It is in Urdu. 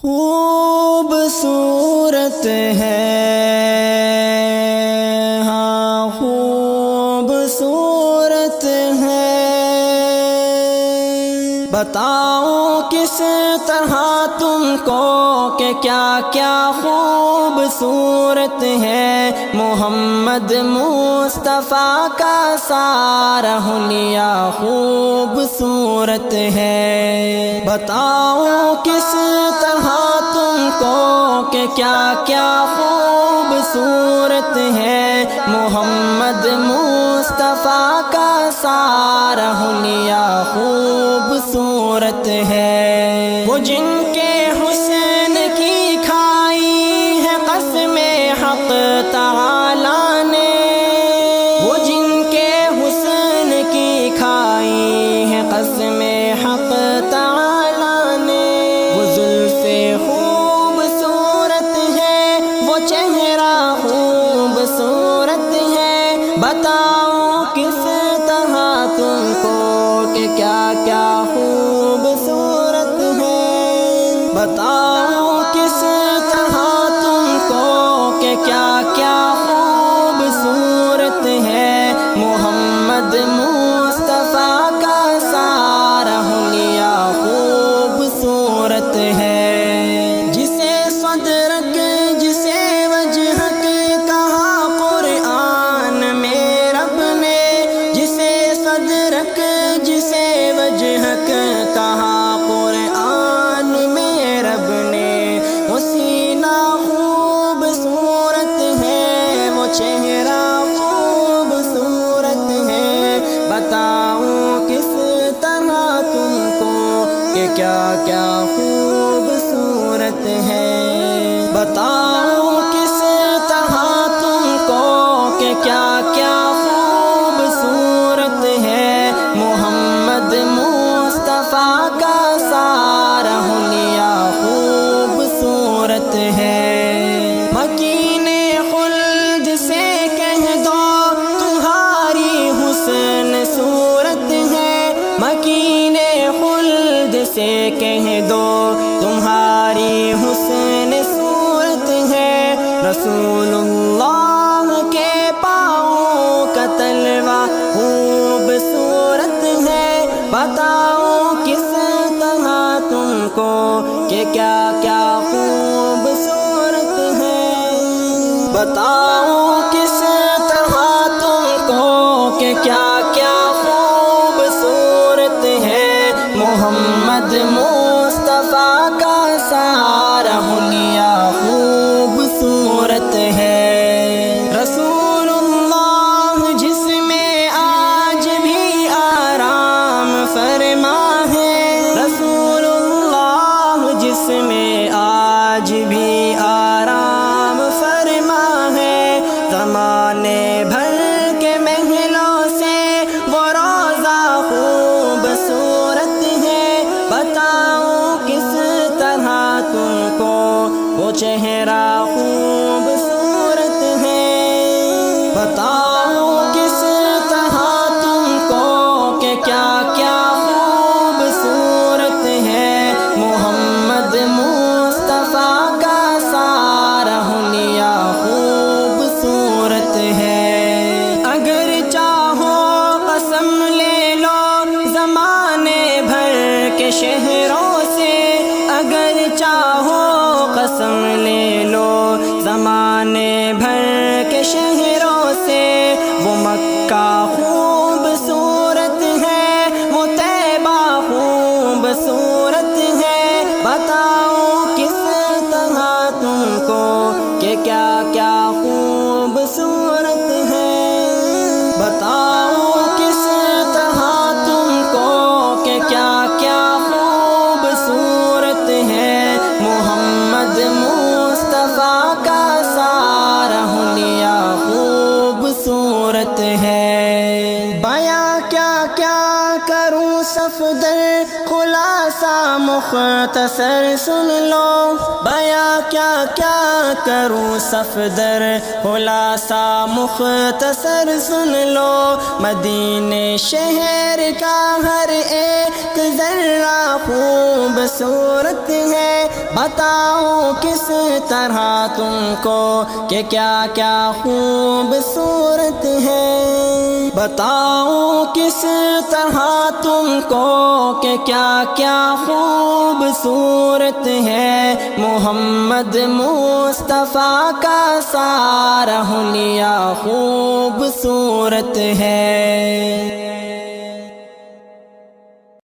خوبصورت ہے، ہاں خوبصورت ہے، بتاؤں کس طرح تم کو کہ کیا کیا خوبصورت ہے۔ محمد مصطفیٰ کا سارا حلیہ خوبصورت ہے۔ بتاؤں کس طرح تم کو کہ کیا کیا خوبصورت ہے۔ محمد مصطفیٰ کا سارا حلیہ خوبصورت ہے۔ وہ جن کے حسن کی کھائی ہے قسم حق تعالیٰ نے، وہ جن کے حسن کی کھائی ہے قسم حق تعالیٰ نے، وہ زلف خوبصورت ہے، وہ چہرہ خوبصورت ہے۔ بتاؤں کس طرح تم کو کہ کیا کیا خوبصورت ہے۔ بتاؤں کس طرح تم کو کہ کیا کیا خوبصورت ہے۔ محمد مصطفیٰ کا سارا حلیہ خوبصورت ہے۔ جسے صدرک جسے وجہک کہا قرآن میں رب نے، جسے صدرک جسے وجہک کہا قرآن میں رب نے، وہ سینہ خوبصورت ہے، وہ چہرہ خوبصورت ہے۔ بتاؤں کس طرح تم کو کہ کیا کیا خوبصورت ہے۔ بتاؤں کس طرح تم کو کہ کیا کیا خوبصورت ہے۔ محمد مصطفیٰ کا سارا حلیہ خوبصورت ہے۔ مکین خلد سے کہہ دو تمہاری حسن صورت ہے، مکین خلد سے کہہ دو تمہاری حسن صورت ہے۔ رسول اللہ کے پاؤں کا تلوہ خوبصورت ہے۔ بتاؤں کس طرح تم کو کہ کیا کیا خوبصورت ہے۔ بتاؤں کس طرح تم کو کہ کیا کیا خوبصورت ہے۔ محمد مصطفیٰ کا سارا حلیہ خوبصورت ہے۔ رسول اللہ جس میں آج بھی آرام فرما ہے، رسول اللہ جس میں آج بھی آرام فرما ہے۔ زمانے بھر کے محلوں سے وہ روضہ خوبصورت ہے۔ بتاؤں کس طرح تم کو وہ چہرہ خوبصورت ہے۔ بتاؤں کس طرح تم کو کہ کیا کیا خوبصورت ہے۔ محمد مصطفیٰ کا سارا حلیہ خوبصورت ہے۔ اگر چاہو قسم لے لو زمانے بھر کے شہروں سے، اگر چاہو قسم لے لو زمانے بھر کے شہروں سے، وہ مکہ خوبصورت ہے، وہ طیبہ خوبصورت ہے۔ بتاؤں کس طرح تم کو کہ کیا کیا خوبصورت ہے۔ بتاؤں کس طرح تم کو کہ کیا کیا خوبصورت ہے۔ محمد مصطفیٰ کا سارا حلیہ خوبصورت ہے۔ بیاں کیا کیا کروں صفدر خلاصہ مختصر سن لو، بیاں کیا کیا کروں صفدر خلاصہ مختصر سن لو۔ مدینے شہر کا ہر ایک ذرہ خوبصورت ہے، بتاؤں کس طرح تم کو کہ کیا کیا خوبصورت ہے، بتاؤں کس طرح تم کو کہ کیا کیا خوبصورت ہے، محمد مصطفیٰ کا سارا حلیہ خوبصورت ہے۔